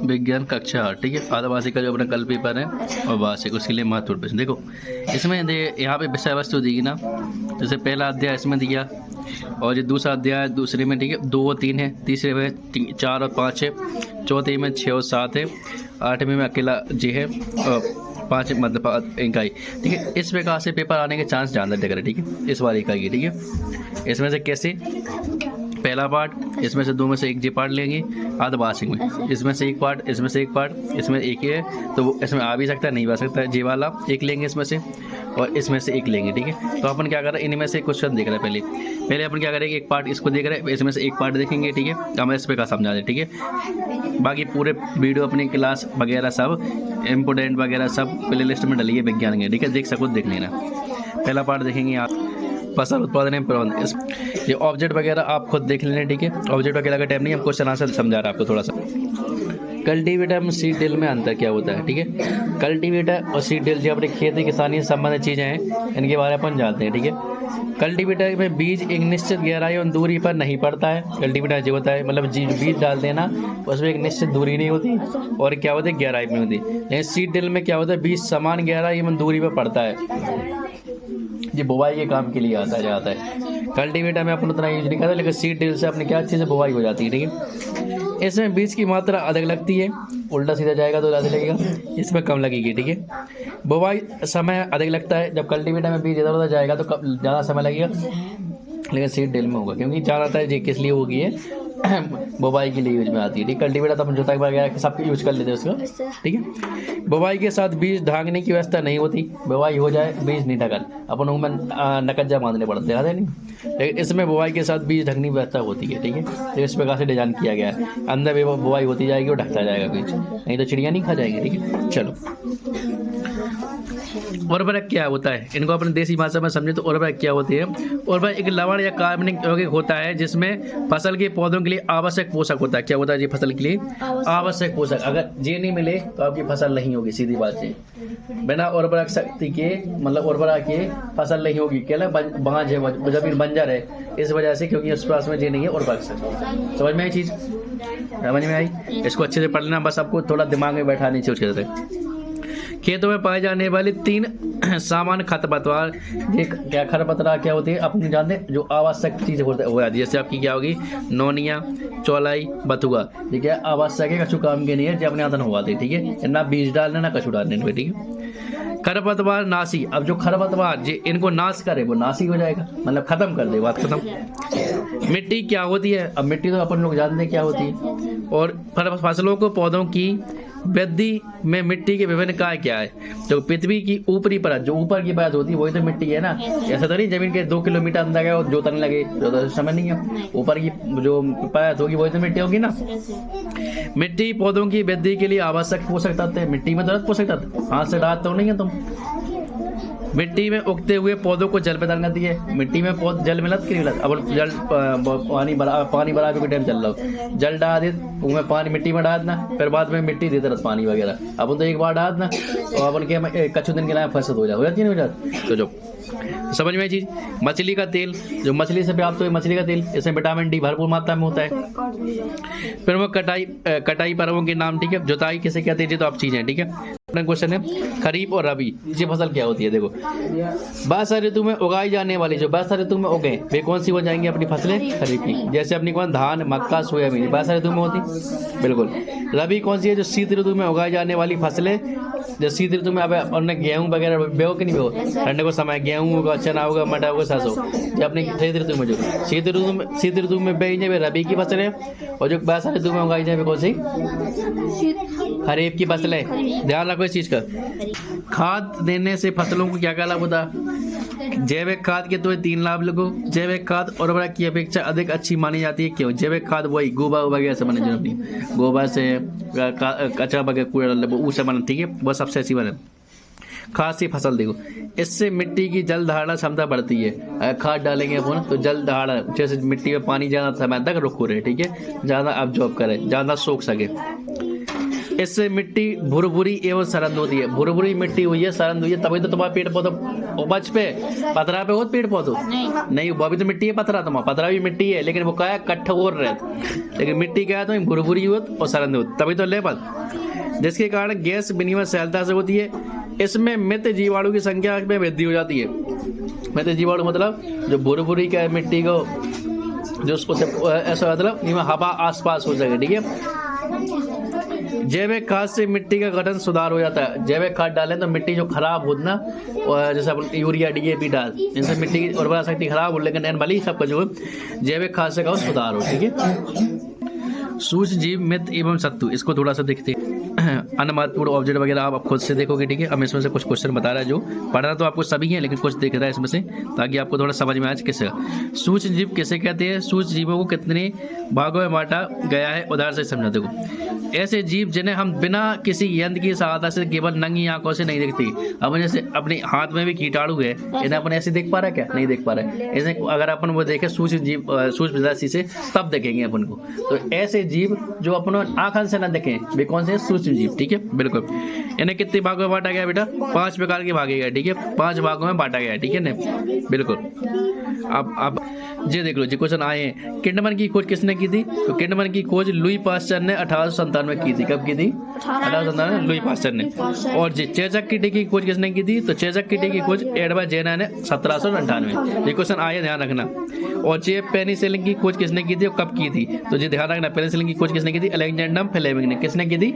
विज्ञान कक्षा 8, ठीक है। आदिवासी का जो अपना कल पेपर है और वार्षिक, उसके लिए महत्वपूर्ण प्रश्न देखो। इसमें यहाँ पे विषय वस्तु दी ना, जैसे पहला अध्याय इसमें दिया, और जो दूसरा अध्याय दूसरे में, ठीक है, 2 और 3 है, तीसरे में 4 और 5 है, चौथे में 6 और 7 है, 8वें में अकेला जी है, और 5 मतलब इकाई, ठीक है। इस प्रकार से पेपर आने के चांस ज़्यादा दिख रहे हैं, ठीक है, इस वाली इकाई, ठीक है। इसमें से कैसे, पहला पार्ट, इसमें से 2 में से 1 जी पार्ट लेंगे आदिवासी में, इसमें से 1 पार्ट, इसमें से 1 पार्ट, इसमें 1 ही है तो वो इसमें आ भी सकता है, नहीं आ सकता है, जे वाला 1 लेंगे इसमें से, और इसमें से 1 लेंगे, ठीक है। तो अपन क्या कर रहे हैं, इनमें से क्वेश्चन देख रहे हैं। पहले अपन क्या करेंगे, 1 पार्ट इसको देख रहे हैं, इसमें से 1 पार्ट देखेंगे, ठीक है। हम इस पे का समझा दें, ठीक है। बाकी पूरे वीडियो अपनी क्लास वगैरह सब इम्पोर्टेंट वगैरह सब प्ले लिस्ट में डलिए विज्ञान के, ठीक है, देख सको, देख लेना। पहला पार्ट देखेंगे आप, फसल उत्पादन एवं प्रबंधन। ये ऑब्जेक्ट वगैरह आप खुद देख लेना, ठीक है। ऑब्जेक्ट वगैरह का टाइम नहीं, हम क्वेश्चन आंसर समझा रहा है आपको थोड़ा सा। कल्टीवेटर में सीड ड्रिल में अंतर क्या होता है, ठीक है। कल्टीवेटर और सीड ड्रिल जो अपने खेती किसानी से संबंधित चीज़ें हैं, इनके बारे में अपन जानते हैं, ठीक है। कल्टीवेटर में बीज एक निश्चित गहराई और दूरी पर नहीं पड़ता है। कल्टीवेटर जो होता है, मतलब बीज डालते हैं ना, उसमें एक निश्चित दूरी नहीं होती, और क्या होता है, गहराई में होती है। लेकिन सीड ड्रिल में क्या होता है, बीज समान गहराई एवं दूरी पर पड़ता है। ये बुवाई के काम के लिए जाता है। कल्टीवेटर में अपन उतना यूज नहीं करते, लेकिन सीड ड्रिल से अपनी क्या अच्छे से बुवाई हो जाती है, ठीक है। इसमें बीज की मात्रा अधिक लगती है, उल्टा सीधा जाएगा तो ज़्यादा लगेगा, इसमें कम लगेगी, ठीक है। बुवाई समय अधिक लगता है, जब कल्टीवेटर में बीज इधर उधर जाएगा तो ज़्यादा समय लगेगा, लेकिन सीड ड्रिल में होगा, क्योंकि ज़्यादातर ये किस लिए होगी है, बुवाई के लिए यूज में आती है, ठीक। कल्टीवेटर तो अपन जोताई वगैरह सब यूज कर लेते हैं उसका, ठीक है। बुवाई के साथ बीज ढांकने की व्यवस्था नहीं होती, बुवाई हो जाए बीज नहीं ढकल, अपन उनमें नकज्जा बांधने पड़ते हैं नहीं, लेकिन इसमें बुवाई के साथ बीज ढकने की व्यवस्था होती है, ठीक है। तो इस प्रकार से डिजाइन किया गया है, अंदर भी बुवाई होती जाएगी और ढकता जाएगा बीज, नहीं तो चिड़िया नहीं खा जाएंगे, ठीक है। चलो, उर्वरक क्या होता है, इनको अपने देसी भाषा में समझे तो उर्वरक क्या होती है। उर्वरक एक लवण या कार्बनिक यौगिक होता है जिसमें फसल के पौधों के लिए आवश्यक पोषक होता है। क्या होता है ये फसल के लिए आवश्यक पोषक, अगर ये नहीं मिले तो आपकी फसल नहीं होगी, सीधी बात है। बिना उर्वरक शक्ति के, मतलब उर्वरक के फसल नहीं होगी, क्या बांझ है, जमीन बंजर है, इस वजह से, क्योंकि उस पास में ये नहीं है उर्वरक शक्ति। समझ में आई चीज़, समझ में आई, इसको अच्छे से पढ़ लेना, बस आपको थोड़ा दिमाग में बैठानी चाहिए उसके तरह। खेतों में पाए जाने वाले 3 सामान्य खरपतवार, ये क्या खरपतवार क्या होती है अपने जानते हैं, जो आवश्यक चीज़ होती है, जैसे आपकी क्या होगी, नोनिया, चौलाई, बथुआ, ये क्या आवश्यक है, कछु काम के नहीं है, जो अपने आदन हुआ थे, ठीक है, ना बीज डालने ना कछु डालने, ठीक है। खरपतवार नाशी, अब जो खरपतवार जी इनको नाश करे वो नाशी हो जाएगा, मतलब खत्म कर दे, बात खत्म। मिट्टी क्या होती है, अब मिट्टी तो अपन लोग जानते हैं क्या होती है, और फसलों को पौधों की वृद्धि में मिट्टी के विभिन्न कार्य क्या है। तो पृथ्वी की ऊपरी परत, जो ऊपर की परत होती है वही तो मिट्टी है ना, ऐसा तो नहीं जमीन के 2 किलोमीटर अंदर गए और जोतने लगे, तो समझ नहीं है, ऊपर की जो परत होगी वही तो मिट्टी होगी ना। मिट्टी पौधों की वृद्धि के लिए आवश्यक पोषक तत्व है, मिट्टी में तो पोषक तत्व, हाथ से डालते तो नहीं है तुम। मिट्टी में उगते हुए पौधों को जल प्रदान करती है, मिट्टी में जल मिलत कि नहीं मिलत, अब जल पानी बराबर के टाइम चल रहा हो, जल डाल दे उसमें, पानी मिट्टी में डाल देना, फिर बाद में मिट्टी देते रहते पानी वगैरह, अपन तो एक बार डाल देना और अपन के कच्छु दिन के लिए फसल हो जाती नहीं हो जाती। तो जो समझ में चीज़, मछली का तेल, जो मछली से प्राप्त हुई मछली का तेल, इसमें विटामिन डी भरपूर मात्रा में होता है। फिर वो कटाई पर्वों के नाम, ठीक है, जुताई किसे कहते हैं, तो आप चीज़ें, ठीक है। अपना क्वेश्चन है खरीफ और रबी, ये फसल क्या होती है। देखो, वर्षा ऋतु में उगाई जाने वाली, जो वर्षा ऋतु में उगे वे कौन सी हो जाएंगी अपनी फसलें, खरीफ की, जैसे अपनी कौन धान, मक्का, सोयाबीन, वर्षा ऋतु में होती, बिल्कुल। रबी कौन सी है, जो शीत ऋतु में उगाई जाने वाली फसलें, जो शीत ऋतु में, अब अपने गेहूँ वगैरह बेहो कि नहीं बेहो, ठंडे को समय गेहूँ होगा, चना होगा, मटर होगा, सरसों, जो अपने शीत ऋतु में, जो शीत ऋतु में बेही जाए रबी की फसलें, और जो वर्षा ऋतु में उगाई जाए कौन सी, खरीफ की फसलें। ध्यान रखो इस चीज़ का। खाद देने से फसलों को क्या क्या लाभ होता है। जैविक खाद के तो 3 लाभ लगो। जैविक खाद उर्वरक की अपेक्षा अधिक अच्छी मानी जाती है। क्यों? जैविक खाद वही गोबर वगैरह से बने, जो अपनी गोबर से कचरा वगैरह कूड़ा उससे बने, ठीक है, वो सबसे अच्छी बने। खाद से फसल देखो, इससे मिट्टी की जल धारण क्षमता बढ़ती है। अगर खाद डालेंगे अपन तो जल धारण, जैसे मिट्टी में पानी ज़्यादा समय तक रुको रहे, ठीक है, ज़्यादा अब्जॉर्ब करे, ज़्यादा सोख सके। इससे मिट्टी भुरभुरी एवं सरंद होती है। भुरभुरी मिट्टी हुई है, सरंद हुई है, तभी तो तुम्हारा पेड़ पौधा उपज पे पथरा पे हो पेड़ पौधो नहीं, वो भी तो मिट्टी है, पथरा तुम्हारा पथरा भी मिट्टी है, लेकिन वो क्या है कठोर रहता, लेकिन मिट्टी क्या है तो भुरभुरी होत और सरंद होत, तभी तो लेपल, जिसके कारण गैस विनिमय सरलता से होती है। इसमें मृत जीवाणु की संख्या में वृद्धि हो जाती है। मृत जीवाणु मतलब जो भुरभुरी का मिट्टी को जो उसको ऐसा मतलब हवा आसपास हो सके, ठीक है। जैविक खाद से मिट्टी का गठन सुधार हो जाता है। जैविक खाद डालें तो मिट्टी जो खराब हो ना, और जैसे अपन यूरिया DAP डाल, इनसे मिट्टी की उर्वरा शक्ति खराब हो, लेकिन भले ही सबका जो जैविक खाद से का सुधार हो, ठीक है। सूक्ष्म जीव, मित्र एवं सत्तु, इसको थोड़ा सा देखते हैं। अन्य महत्वपूर्ण ऑब्जेक्ट वगैरह आप खुद से देखोगे, ठीक है। अब इसमें से कुछ क्वेश्चन बता रहा है, जो पढ़ना तो आपको सभी है, लेकिन कुछ देख रहा है इसमें से, ताकि आपको थोड़ा समझ में आए किससे। सूक्ष्म जीव किसे कहते हैं? सूक्ष्म जीवों को कितने भागों में बांटा गया है, उदाहरण से समझा। देखो, ऐसे जीव जिन्हें हम बिना किसी यंत्र की सहायता से केवल नंगी आंखों से नहीं दिखती। अब जैसे अपने हाथ में भी कीटाणु है, इन्हें अपन ऐसे देख पा रहा है क्या? नहीं देख पा रहा है। ऐसे अगर अपन वो देखें सूक्ष्म जीव, सूक्ष्म राशि से, तब देखेंगे अपन को। तो ऐसे जीव जो अपन आंखों से न देखें, वे कौन से? सूक्ष्म जीव, ठीक है, बिल्कुल। इन्हें कितने भागों में बांटा गया बेटा? 5 प्रकार के भागे गए, ठीक है, 5 भागों में बांटा गया, ठीक है ना, बिल्कुल। अब ये देख लो, जी क्वेश्चन आए हैं। किंडमन की खोज किसने की थी? तो किंडमन की खोज लुई पास्चर ने 1897 में की थी। कब की थी? 1897 में लुई पास्चर ने। और जी चेचक की टीके की खोज किसने की थी? तो चेचक की टीके की खोज एडवर्ड जेनर ने 1798। ये क्वेश्चन आए, ध्यान रखना। और जे पेनिसिलिन की खोज किसने की थी और कब की थी? तो जी ध्यान रखना, पेनिसिलिन की खोज किसने की थी? अलेक्जेंडर फ्लेमिंग ने। किसने की थी?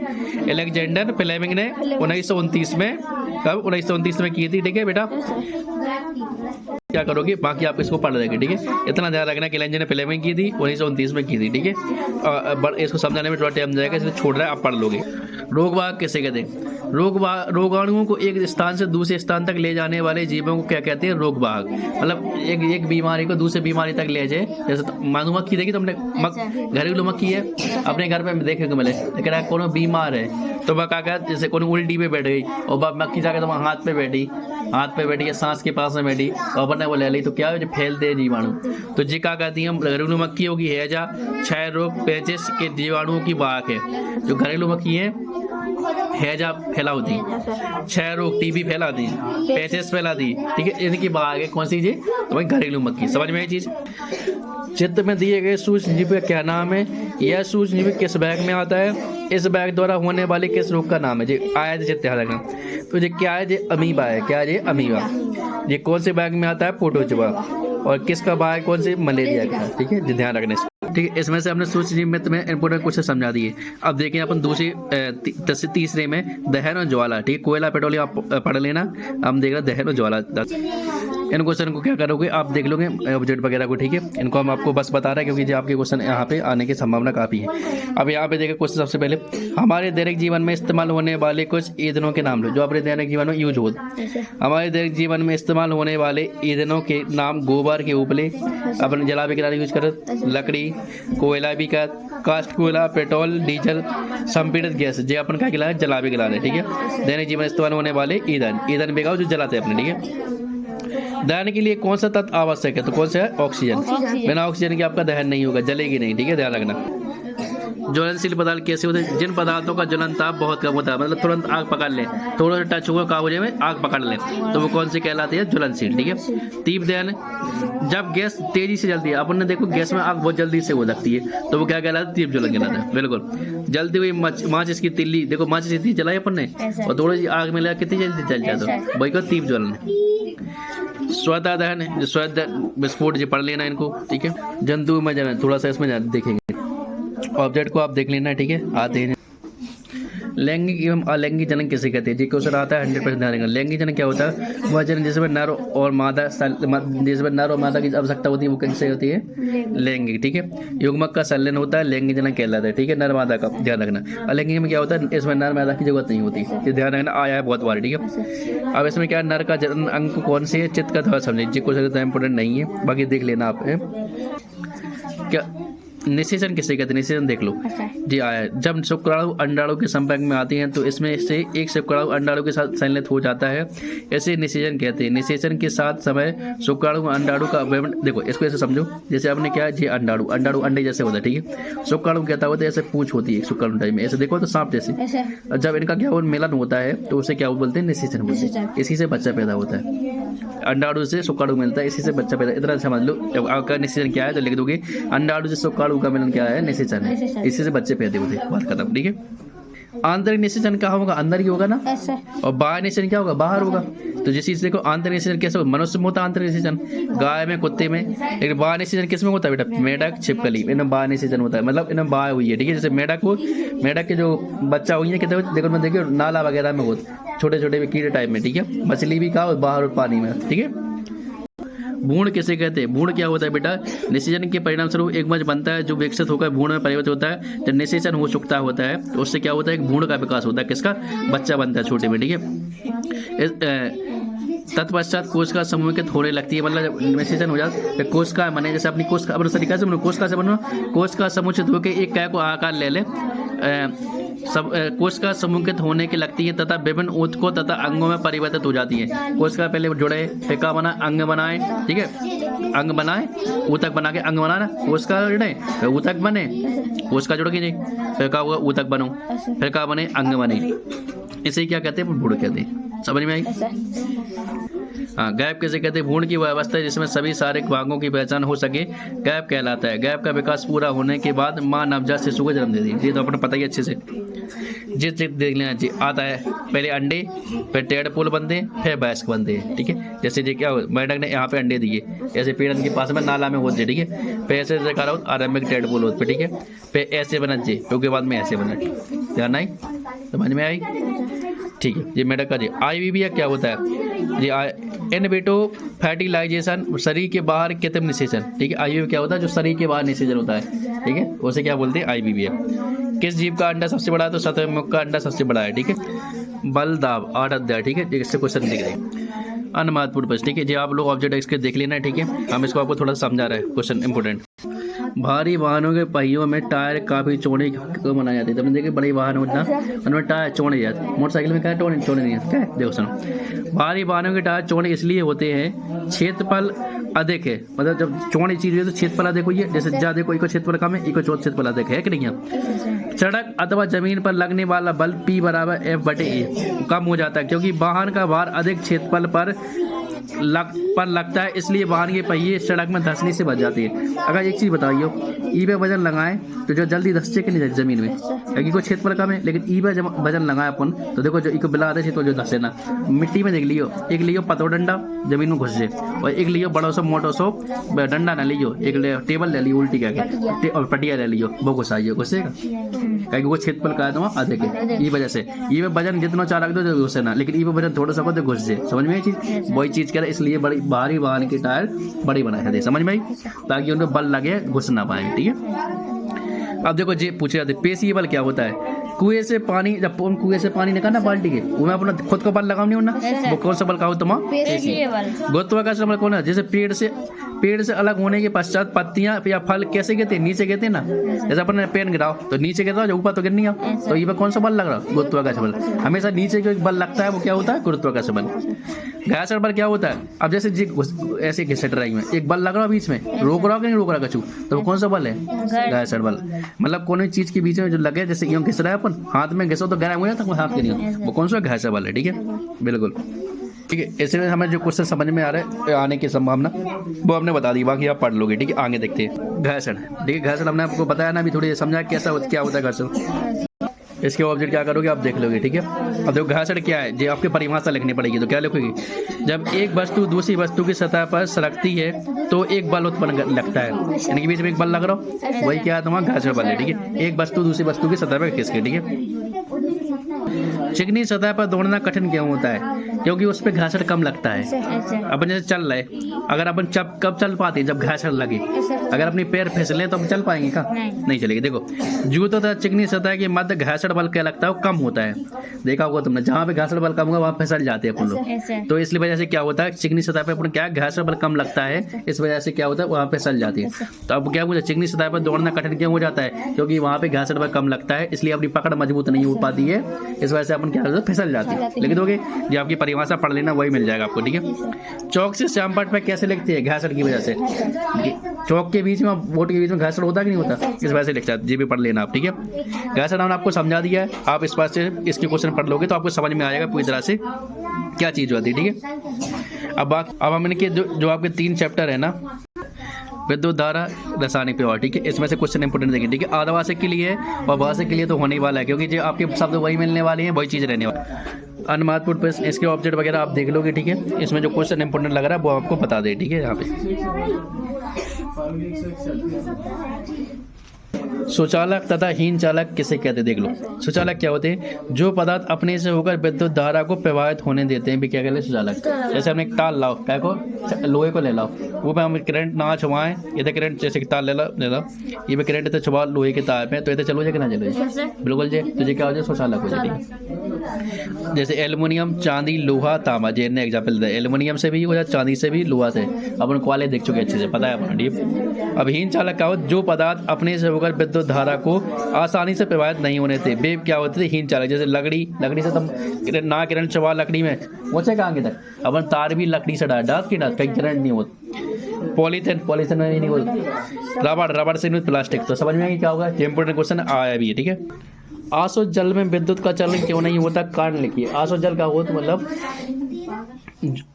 अलेक्जेंडर फ्लेमिंग ने 1929 में। कब? 1929 में की थी, ठीक है बेटा। क्या करोगे, बाकी आप इसको पढ़ लेंगे, ठीक है। इतना ध्यान रखना कि लेंजर ने फ्लेमिंग की थी, 1929 में की थी, ठीक है। और इसको समझाने में थोड़ा टाइम जाएगा, इसलिए छोड़ रहा है, आप पढ़ लोगे। रोगवाहक किसे कहते हैं? रोगाणुओं को एक स्थान से दूसरे स्थान तक ले जाने वाले जीवों को क्या कहते हैं? रोगवाहक। मतलब एक बीमारी को दूसरे बीमारी तक ले जाए। जैसे मधुमक्खी देखी तुमने, घरेलू मक्खी है, अपने घर पे देखे को मिले, लेकिन कोनो बीमार है तो वह क्या कहते, जैसे कोनो उल्टी पे बैठ गई और वह मक्खी जाकर तो हाथ पे बैठी या सांस के पास में बैठी और अपन ने वो ले ली, तो क्या है, जो फैलते हैं जीवाणु। तो जी क्या कहती है? घरेलू मक्खियों की हैजा, क्षय रोग, पेचिश के जीवाणुओं की वाहक है। जो घरेलू मक्खी है, हैजा फैलाती, क्षय रोग TB फैलाती, पेचिश फैलाती, ठीक है, इनकी वाहक है। कौन सी चीज? तो भाई घरेलू मक्खी। समझ में आई चीज? चित्र में दिए गए सूक्ष्म जीव का क्या नाम है? यह सूक्ष्म जीव किस बैग में आता है? इस बैग द्वारा होने वाले किस रोग का नाम है? जी आया चित्र रखना। तो ये क्या है? ये अमीबा है। क्या है? ये अमीबा। ये कौन से बैग में आता है? प्रोटोजोआ। और किसका बैग? कौन से? मलेरिया का, ठीक है, ध्यान रखना। ठीक है, इसमें से हमने सूक्ष्म जीव में इंपोर्टेंट क्वेश्चन समझा दिए। अब देखिए अपन दूसरी तीसरे में दहन और ज्वाला, ठीक है, कोयला पेट्रोलियम आप पढ़ लेना। हम देख रहे दहन और ज्वाला। इन क्वेश्चन को क्या करोगे, आप देख लोगे ऑब्जेक्ट वगैरह को, ठीक है। इनको हम आपको बस बता रहे हैं, क्योंकि जो आपके क्वेश्चन यहाँ पे आने की संभावना काफ़ी है। अब यहाँ पे देखिए क्वेश्चन, सबसे पहले हमारे दैनिक जीवन में इस्तेमाल होने वाले कुछ ईंधनों के नाम लो, जो अपने दैनिक जीवन में यूज होते। हमारे दैनिक जीवन में इस्तेमाल होने वाले ईंधनों के नाम: गोबर के उपले, अपन जला के यूज कर, लकड़ी, कोयला भी का, कास्ट कोयला, पेट्रोल, डीजल, संपीड़ित गैस, जो अपन क्या गिला है? जला भी गिला है, ठीक है। दैनिक जीवन में इस्तेमाल होने वाले ईंधन बेगाओ, जो जलाते हैं अपने, ठीक है। दहन के लिए कौन सा तत्व आवश्यक है? तो कौन सा है? ऑक्सीजन। बिना ऑक्सीजन के आपका दहन नहीं होगा, जलेगी नहीं, ठीक है, ध्यान रखना। ज्वलनशील पदार्थ कैसे होते हैं? जिन पदार्थों का ज्वलन ताप बहुत कम होता है, मतलब तुरंत आग पकड़ ले, थोड़ा सा टच हुआ कागज में आग पकड़ ले, तो वो कौन सी कहलाती है? ज्वलनशील, ठीक है। तीव्र दहन, जब गैस तेजी से जलती है, अपन ने देखो गैस में आग बहुत जल्दी से हो सकती है, तो वो क्या कहलाता है? तीव्र ज्वलन कहलाता है, बिल्कुल। जलती हुई माचिस की तिल्ली, देखो माचिस इतनी जलाई अपन ने और थोड़ी सी आग में लगा, कितनी जल्दी जल जाता है, वही को तीव्र ज्वलन है। स्वतः दहन, जो स्वतः विस्फोट, जो पढ़ लेना इनको, ठीक है। जंतु में जलन, थोड़ा सा इसमें देखेंगे, ऑब्जेक्ट को आप देख लेना, ठीक है, आते हैं। लैंगिक एवं अलैंगिक जनन किसे कहते हैं? जी क्वेश्चन आता है, 100% ध्यान रखना। लैंगिक जनन क्या होता है? वह जनन जिसमें नर और मादा, जिसमें नर और मादा की आवश्यकता होती है, वो किससे होती है? लैंगिक, ठीक है। युग्मक का संलयन होता है, लैंगिक जनन कहलाता है, ठीक है, नर मादा का, ध्यान रखना। अलैंगिक में क्या होता है? इसमें नर मादा की जरूरत नहीं होती, ये ध्यान रखना, आया है बहुत बार, ठीक है। अब इसमें क्या, नर का जनन अंग कौन से है? चित्त का, थोड़ा समझिए। जी क्वेश्चन इतना इंपॉर्टेंट नहीं है, बाकी देख लेना आप। क्या निषेचन किसे कहते हैं? निषेचन देख लो जी आया है। जब शुक्राणु अंडाणु के संपर्क में आती हैं तो इसमें से एक शुक्राणु अंडाणु के साथ संलग्न हो जाता है, ऐसे निषेचन कहते हैं। निषेचन के साथ समय शुक्राणु अंडाणु का अवयवन, देखो इसको ऐसे समझो, जैसे आपने क्या जी अंडाणु, अंडाणु अंडे जैसे होता है, ठीक है। शुक्राणु कहता होता है ऐसे पूंछ होती है शुक्राणु टाइप में, ऐसे देखो तो सांप जैसे। जब इनका क्या मिलन होता है तो उसे क्या बोलते हैं? निषेचन बोलते हैं। इसी से बच्चा पैदा होता है, अंडाणु से शुक्राणु मिलता है, इसी से बच्चा पैदा। इतना समझ लो। जब आपका निषेचन क्या है तो लिख दोगे अंडाणु से शुक्राणु का मिलन क्या है? निषेचन है। इसी से बच्चे पैदा होते हैं, बात खत्म, ठीक है। आंतरिक निषेचन कहाँ होगा? अंदर ही होगा ना। और बाहर निषेचन क्या होगा? बाहर होगा। तो जिस चीज देखो आंतरिक निषेचन कैसे होगा? मनुष्य में होता है आंतरिक निषेचन, गाय में, कुत्ते में। लेकिन बाहर निषेचन किसमें होता है बेटा? मेढक, छिपकली, इनमें बाहर निषेचन होता है, मतलब इनमें बाहर हुई है, ठीक है। जैसे मेढक के जो बच्चा हुई है कितने देखो मैं देखिए नाला वगैरह में होते छोटे छोटे कीड़े टाइप में, ठीक है। मछली भी कहा बाहर और पानी में, ठीक है। भ्रूण किसे कहते हैं? भ्रूण क्या होता है बेटा? निषेचन के परिणाम स्वरूप एक मज बनता है जो विकसित होकर भ्रूण में परिवर्तित होता है। जब निषेचन हो चुका होता है तो उससे क्या होता है? एक भ्रूण का विकास होता है, किसका? बच्चा बनता है छोटे में, ठीक है। तत्पश्चात कोशिका समूहित होने लगती है, मतलब जब निषेचन हो जाता है कोशिका बने, जैसे अपनी कोशिका अपने तरीका से कोशिका से बनो, कोशिका समुचित होकर एक काय को आकार ले ले, सब कोशिका समूहित होने की लगती है तथा विभिन्न ऊतकों तथा अंगों में परिवर्तित हो जाती है। कोशिका पहले जुड़े, फिर क्या बना? अंग बनाए, ठीक है। अंग बनाए, ऊतक बना के अंग बनाना, कोशिका जुड़े फिर ऊतक बने, कोशिका जुड़ गई जी, फिर क्या हुआ? ऊतक बनो, फिर क्या बने? अंग बने। इसे क्या कहते हैं? भ्रूण कहते हैं। समझ में आई? हाँ, गैप किसे कहते हैं? भ्रूण की वह अवस्था है जिसमें सभी शारीरिक भागों की पहचान हो सके, गैप कहलाता है। गैप का विकास पूरा होने के बाद माँ नवजात शिशु को जन्म देती है। ये तो अपने पता ही अच्छे से जिस देख लेना जी आता है। पहले अंडे, फिर टेडपोल बनते हैं, फिर वयस्क बनते हैं, ठीक है। जैसे जी क्या मेढक ने यहाँ पे अंडे दिए, ऐसे पेड़ के पास में नाला में होते, ठीक है। फिर ऐसे देखा आरंभिक टेडपोल होते, ठीक है। फिर ऐसे बना जी, उसके बाद में ऐसे बना, ध्यान आई? समझ में आई? ठीक है। ये मेढक का जी आईवीवी क्या होता है जी? इन विट्रो फर्टिलाइजेशन, शरीर के बाहर कृत्रिम निषेचन, ठीक है। आईवीवी क्या होता है? जो शरीर के बाहर निषेचन होता है, ठीक है, उसे क्या बोलते हैं? आईवीवी। किस जीव का अंडा सबसे बड़ा है? तो शतुरमुर्ग का अंडा सबसे बड़ा है, ठीक है। बल दाब 8 अध्याय, ठीक है। इससे क्वेश्चन दिख रहे हैं अनमहत्वपूर्ण प्रश्न, ठीक है जी। आप लोग ऑब्जेक्ट इसके देख लेना, ठीक है। हम इसको आपको थोड़ा समझा रहे हैं, क्वेश्चन इंपोर्टेंट। भारी वाहनों के पहियों में टायर काफी चौड़े क्यों बनाए जाते हैं? तुमने देखिए बड़े वाहन होता है उनमें टायर चौड़े जाते हैं। मोटरसाइकिल में क्या चौड़े नहीं है, क्या है? देखो सुनो, भारी वाहनों के टायर चौड़े इसलिए होते हैं, क्षेत्रफल अधिक है, मतलब जब चौड़ी चीज है तो क्षेत्रफल अधिक हुई है। जैसे ज्यादा कोई को क्षेत्रफल कम है, एक क्षेत्रफल अधिक है कि नहीं है। सड़क अथवा जमीन पर लगने वाला बल P = F/A कम हो जाता है क्योंकि वाहन का भार अधिक क्षेत्रफल पर लगता है, इसलिए वाहन के पहिए सड़क में धंसने से बच जाती है। अगर एक चीज बताइए, ई पे वजन लगाएं तो जो जल्दी धंसते कि नहीं जाए जमीन में, क्योंकि कोई क्षेत्रफल कम है। लेकिन ई पे जब वजन लगाए अपन तो देखो जो इको बिला आते हैं तो जो धंसे ना। मिट्टी में देख लियो, एक लियो पतो डंडा जमीन में घुस जाए, और एक लियो बड़ो सो मोटो सो डंडा ना लियो, एक टेबल ले लियो उल्टी करके और पटिया ले लियो, वो घुसाइयो, घुसेगा क्योंकि वो क्षेत्रफल का है अधिक है। ई वजह से ई पे वजन जितना चाह रख दो घुसे ना, लेकिन ई पे वजन थोड़ा सा को तो घुस जाए। समझ में आई चीज? वही चीज करे, इसलिए बड़ी भारी वाहन के टायर बड़ी बनाए जाते, समझ में आई? ताकि उनको बल लगे, घुस ना पाए, ठीक है। अब देखो जी पूछे जाते पेशीय बल क्या होता है? कुएं से पानी, जब कुएं से पानी निकालना बाल्टी के, वो में अपना खुद को बल लगाओ नहीं होना, वो कौन सा बल का हो तुम? पेशीय बल। गुरुत्वाकर्षण बल कौन है? जैसे पेड़ से अलग होने के पश्चात पत्तियां या फल कैसे गिरते हैं? नीचे गिरते हैं ना। जैसे अपन पेन गिराओ तो नीचे गिर रहा, ऊपर तो गिर नहीं आओ, तो ये कौन सा बल लग रहा है? गुरुत्वाकर्षण बल। हमेशा नीचे जो बल लगता है वो क्या होता है? गुरुत्वाकर्षण बल। घर्षण बल क्या होता है? अब जैसे जी ऐसे घिसट रही में एक बल लग रहा बीच में, रोक रहा कि नहीं रोक रहा कछु, तो वो कौन सा बल है? घर्षण बल। मतलब कोई चीज के बीच में जो लगे, जैसे यूं घिस रहा है अपन, हाथ में घिसो तो गर्म हो जाता है, हाथ के नहीं, वो कौन सा? घर्षण बल है, ठीक है, बिल्कुल, ठीक है। इसलिए हमें जो क्वेश्चन समझ में आ रहा है आने की संभावना वो हमने बता दी, बाकी आप पढ़ लोगे, ठीक है। आगे देखते हैं घर्षण, ठीक है। घर्षण हमने आपको बताया ना, अभी थोड़ी समझा कैसा क्या होता है घर्षण। इसके ऑब्जेक्ट क्या करोगे आप देख लोगे, ठीक है। अब देखो घर्षण क्या है, जो आपकी परिभाषा लिखनी पड़ेगी, तो क्या लिखोगे? जब एक वस्तु दूसरी वस्तु की सतह पर सरकती है तो एक बल उत्पन्न लगता है, यानी कि बीच में एक बल लग रहा हो, वही क्या है? तुम्हारा घर्षण बल है, ठीक है। एक वस्तु दूसरी वस्तु की सतह पर खिसके, ठीक है। चिकनी सतह पर दौड़ना कठिन क्यों होता है? क्योंकि उस पर घर्षण कम लगता है। अपन जैसे चल रहे, अगर अपन कब चल पाते हैं? जब घर्षण लगे। अगर अपनी पैर फिसले तो हम चल पाएंगे क्या? नहीं चलेंगे। देखो, जूतों तथा चिकनी सतह के मध्य घर्षण बल क्या लगता है? वो कम होता है। देखा होगा तुमने, जहाँ पे घर्षण बल कम होगा वहाँ फिसल जाते हैं अपन लोग। तो इसलिए वजह से क्या होता है, चिकनी सतह पे अपन क्या घर्षण बल कम लगता है, इस वजह से क्या होता है, वहाँ पे फिसल जाती है। तो अब क्या पूछा, चिकनी सतह पर दौड़ना कठिन क्यों हो जाता है? क्योंकि वहाँ पे घर्षण बल कम लगता है, इसलिए अपनी पकड़ मजबूत नहीं हो पाती है, इस वजह से अपन क्या होता है, फिसल जाती है। लिख दोगे, जो आपकी परिभाषा पढ़ लेना वही मिल जाएगा आपको, ठीक है। चौक से श्यामपट्ट पे कैसे लिखते हैं? घर्षण की वजह से। चौक के बीच में, बोट के बीच में घर्षण होता कि नहीं होता, इस वजह से लिखता है। जी भी पढ़ लेना आप, ठीक है। घर्षण हमने आपको समझा दिया है, आप इस बात से इसके क्वेश्चन पढ़ लोगे तो आपको समझ में आ जाएगा पूरी तरह से क्या चीज़ होती है, ठीक है। अब हम इनके जो आपके 3 चैप्टर है ना, विद्युत धारा, रासायनिक प्रवाह, ठीक है, इसमें से क्वेश्चन इंपोर्टेंट देंगे, ठीक है। आधावासिक के लिए और भाषिक के लिए तो होने ही वाला है, क्योंकि जो आपके शब्द वही मिलने वाले हैं, वही चीज़ रहने वाली है। अनुमादपूर्ण प्रश्न, इसके ऑब्जेक्ट वगैरह आप देख लोगे, ठीक है। इसमें जो क्वेश्चन इंपोर्टेंट लग रहा है वो आपको बता दे, ठीक है। यहाँ पे सुचालक तथा हीन चालक किसे कहते हैं? देख लो, सुचालक क्या होते हैं? जो पदार्थ अपने से होकर विद्युत धारा को प्रभावित होने देते हैं भी क्या कहते हैं? सुचालक। जैसे हमने एक तार लाओ, क्या को, लोहे को ले लाओ, वो पे हम करंट ना छुआएं, ये तो करंट, जैसे तार ले लो, ये पे करंट तो छुआ लोहे के तार पे, तो ये तो चलो कि ना चलो, बिल्कुल जी, तो ये क्या हो जाए, सुचालक हो जाए। जैसे एल्युमिनियम, चांदी, लोहा, तांबा, जे ने एग्जाम्पल दिया, एल्युमिनियम से भी हो जाए, चांदी से भी, लोहा से, अपन क्वाले देख चुके अच्छे से, पता है अपन डीप। अब हीन चालक क्या हो? जो पदार्थ अपने से होकर विद्युत धारा को आसानी से प्रभावित नहीं होने थे, वे क्या होते थे? हीन चालक। जैसे लकड़ी से तुम ना करंट चबा, लकड़ी में पहुंचे कहाँ तक, अपन तार भी लकड़ी से डाल के ना, कहीं करंट नहीं होता। पॉलीथिन में नहीं होता। रबड़ से नहीं, प्लास्टिक। तो समझ में आएगी क्या होगा, इंपोर्टेंट क्वेश्चन आया भी है, ठीक है। आसुत जल में विद्युत का चलन क्यों नहीं होता? कारण लिखिए। आसुत जल का हो तो मतलब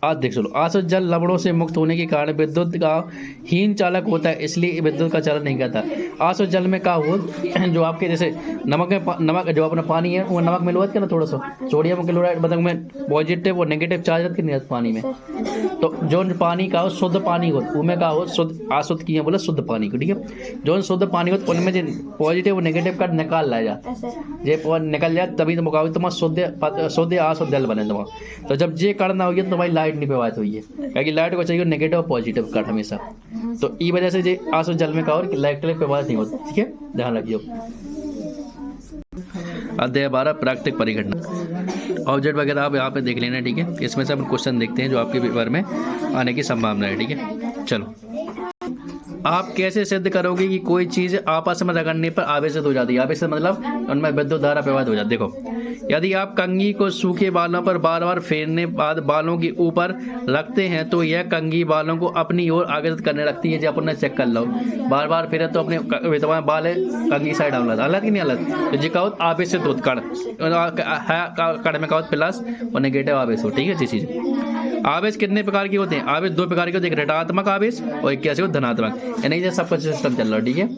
आज देख चलो, आसुत जल लवणों से मुक्त होने के कारण विद्युत का हीन चालक होता है, इसलिए विद्युत का चलन नहीं करता। आसुत जल में क्या हो, जो आपके जैसे नमक जो अपना पानी है, वो नमक में लोहत ना, थोड़ा सा सोडियम क्लोराइड, मतलब में पॉजिटिव और नेगेटिव चार्ज रहती नहीं पानी में। तो जो पानी का हो, शुद्ध पानी हो, उसमें का हो, शुद्ध आसुत की बोले शुद्ध पानी को, ठीक है। जो शुद्ध पानी हो उनमें जो पॉजिटिव और नेगेटिव का निकाल लाया जाता, ये निकल जाए तभी तो मुकाबले तुम्हारा शुद्ध आसुत जल बने तुम्हारा। तो जब ये करना होगी तो भाई लाइट नहीं प्रभावित हुई है, क्योंकि लाइट को चाहिए नेगेटिव और पॉजिटिव कट हमेशा। तो ई वजह से जो आसुत जल में का और लाइट प्रभावित नहीं होता, ठीक है, ध्यान रखिए। अध्याय 12 प्राकृतिक परिघटना। ऑब्जेक्ट वगैरह आप यहाँ पे देख लेना, ठीक है। इसमें से हम क्वेश्चन देखते हैं जो आपके पेपर में आने की संभावना है, ठीक है। चलो, आप कैसे सिद्ध करोगे कि कोई चीज़ आपस में रगड़ने पर आवेशित हो जाती है? आवेशित मतलब उनमें विद्युत धारा प्रवाहित हो जाती है। देखो, यदि आप कंघी को सूखे बालों पर बार बार फेरने बाद बालों के ऊपर रखते हैं तो यह कंघी बालों को अपनी ओर आकर्षित करने लगती है। जब अपने चेक कर लो, बार बार फिर तो अपने तुम्हारे बाल है कंघी साइड अलग की नहीं अलग, तो जी का आवेशित हो, कड़ में का प्लस और नेगेटिव आवेश हो, ठीक है। जी चीज़ आवेश कितने प्रकार के होते हैं? आवेश 2 प्रकार के होते हैं, एक ऋणात्मक आवेश और एक कैसे हो, धनात्मक। यानी ये सबका सिस्टम चल रहा है, ठीक है।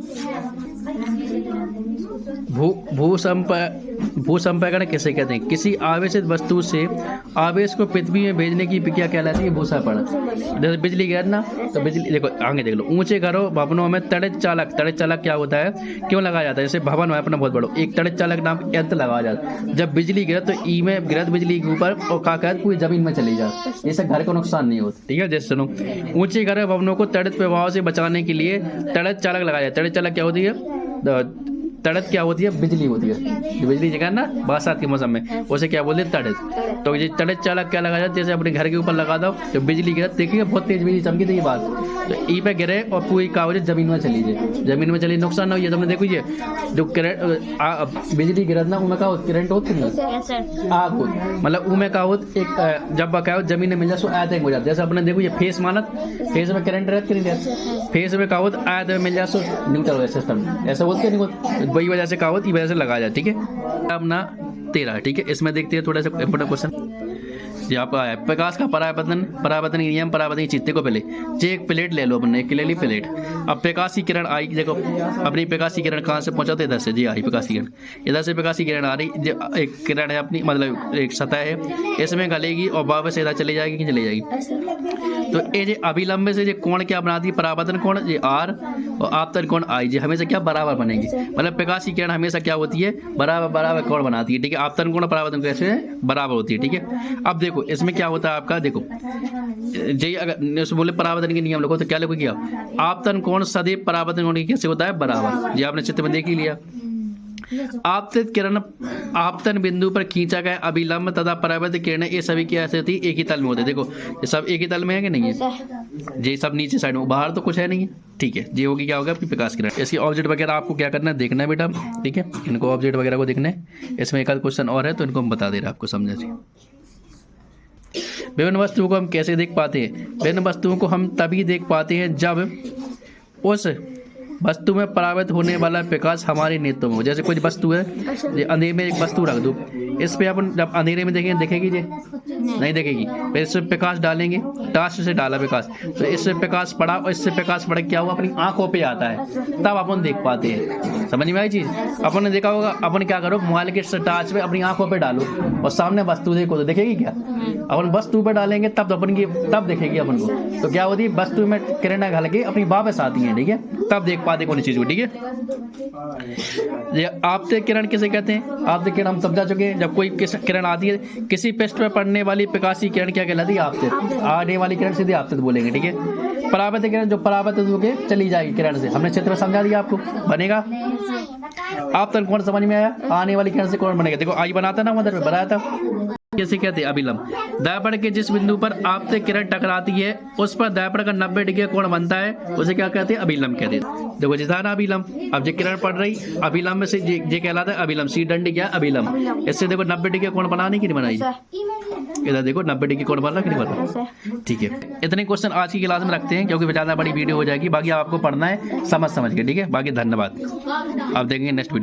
भूसंपर्कण किसे कहते हैं? किसी आवेशित वस्तु से आवेश को पृथ्वी में भेजने की प्रक्रिया कहलाती है भूसंपर्कण। जैसे बिजली गिरना, तो बिजली देखो आगे देख लो, ऊंचे घरों भवनों में तड़ित चालक क्या होता है, क्यों लगाया जाता है? जैसे भवन है अपना बहुत बड़ा, एक तड़ित चालक नाम यंत्र लगाया जाता है। जब बिजली गिरे तो ई में गिरत बिजली के ऊपर और क्या कहते पूरी जमीन में चली जाए, इससे घर को नुकसान नहीं होता, ठीक है। जैसे सुनो, ऊंचे घर भवनों को तड़ित प्रभाव से बचाने के लिए तड़ित चालक लगाया जाता है। तड़ित चालक क्या होती है? तड़ित क्या होती है? बिजली होती है। बिजली जगह ना बरसात के मौसम में, उसे क्या बोलते हैं? तड़ित। तो ये तड़ित चालक क्या लगा जाता है? जैसे अपने घर के ऊपर लगा दो तो बिजली गिरा, देखिए बहुत तेज बिजली चमकी थी ये बात, तो ई पे गिरे और पूरी क्या हो जाए, जमीन में चली जाए, जमीन में चली नुकसान ना हो। तुमने देखो ये जो करंट बिजली गिरत ना उनमें क्या हो, करंट होती नहीं, आग हो, मतलब उनमें क्या हो, एक जब क्या हो जमीन में मिल जाए सो आयत हो जाती है। जैसे अपने देखो ये फेस मानत, फेस में करंट रहती नहीं, फेस में क्या हो आयत में मिल जाए सो न्यूट्रल हो सिस्टम, ऐसा होता नहीं होता, वही वजह से कहावत, वजह से लगाया जाए, ठीक है। अपना 13, ठीक है। इसमें देखते हैं थोड़ा सा इंपोर्टेंट क्वेश्चन ये आपका है, प्रकाश का परावर्तन नियम, परावर्तन चित्ते को पहले जे एक प्लेट ले लो, अपने एक ले ली प्लेट। अब प्रकाश की किरण आई, देखो अपनी प्रकाश की किरण कहाँ से पहुंचा, तो इधर से जी आई प्रकाश की किरण, इधर से प्रकाश की किरण आ रही, एक किरण है अपनी, मतलब एक सतह है, इसमें गलेगी और वापस इधर चली जाएगी कि चली जाएगी, तो ये जो अभिलंब से जो कोण क्या बनाती है, परावर्तन कोण ये आर और आपतन कोण आई, जो हमेशा क्या बराबर बनेगी, मतलब प्रकाश की किरण हमेशा क्या होती है, बराबर बराबर कोण बनाती है, ठीक है। आपतन कोण परावर्तन कैसे बराबर होती है, ठीक है। अब देखो इसमें क्या होता है आपका, देखो जी अगर बोले परावर्तन के नियम लिखो तो क्या लिखोगे आप, आपतन कोण सदैव परावर्तन कोण कैसे होता है, बराबर। ये आपने चित्र में देख ही लिया। आपतित किरण आपतन बिंदु पर खींचा गया अभिलंब तथा परावर्तित किरणें ये सभी क्या होती है, एक ही तल में होते हैं। देखो ये सब एक ही तल में है कि नहीं है, ये सब नीचे साइड में, बाहर तो कुछ है नहीं है, ठीक है। ये होगी क्या होगा आपकी प्रकाश किरण। इसकी ऑब्जेक्ट वगैरह आपको क्या करना है, देखना है बेटा, ठीक है। इनको ऑब्जेक्ट वगैरह को देखना है। इसमें एक आध क्वेश्चन और है तो इनको हम बता दे रहे हैं आपको समझने से। विभिन्न वस्तुओं को हम कैसे देख पाते हैं, विभिन्न वस्तुओं को हम तभी देख पाते हैं जब उस वस्तु में परावर्तित होने वाला प्रकाश हमारे नेत्रों में हो। जैसे कोई वस्तु है, ये अंधेरे में एक वस्तु रख दो, इस पे अपन जब अंधेरे में देखेंगे, देखेगी ये नहीं देखेगी, फिर इस पे प्रकाश डालेंगे, टार्च से डाला प्रकाश, तो इससे प्रकाश पड़ा और इससे प्रकाश पड़ा क्या हुआ, अपनी आंखों पे आता है, तब अपन देख पाते हैं। समझ में आई चीज। अपन ने देखा होगा, अपन क्या करो, मोबाइल के टार्च पे अपनी आंखों पे डालो और सामने वस्तु देखो तो देखेगी क्या, अपन वस्तु पे डालेंगे तब तो अपन की तब देखेगी अपन को, तो क्या होती है वस्तु में किरणें घल के अपनी वापस आती हैं, ठीक है, तब देख पाते कौन चीज को, ठीक है। ये आपतित किरण किसे कहते हैं, आपतित किरण हम समझा चुके हैं, जब कोई किरण आती है किसी पृष्ठ पर पड़ने वाली प्रकाश की किरण क्या कहलाती है, आपतित। आने वाली किरण सीधे आपतित बोलेंगे, ठीक है। परावर्तित किरण जो परावर्तित होकर चली जाएगी किरण से, हमने चित्र में समझा दिया आपको, बनेगा। आपतन कोण समझ में आया, आने वाली किरण से कौन बनेगा, देखो आई बनाता ना, उधर में बनाया था। कैसे कहते हैं, अभिलंब। दर्पण के जिस बिंदु पर आपतित किरण टकराती है उस पर दर्पण का 90 डिग्री कोण बनता है, उसे क्या कहते हैं, अभिलंब कहते हैं। देखो जितना ना अभिलंब, अब जो किरण पड़ रही अभिलंब से ये कहलाता है अभिलंब, सी दंड क्या अभिलंब, इससे देखो 90 डिग्री कोण बनाने की नहीं बनाई, इधर देखो 90 डिग्री कोण बन रहा कि नहीं बन रहा, ठीक है। इतने क्वेश्चन आज की क्लास में रखते हैं क्योंकि ज़्यादा बड़ी वीडियो हो जाएगी, बाकी आपको पढ़ना है समझ के, ठीक है। बाकी धन्यवाद, आप देखेंगे नेक्स्ट वीडियो।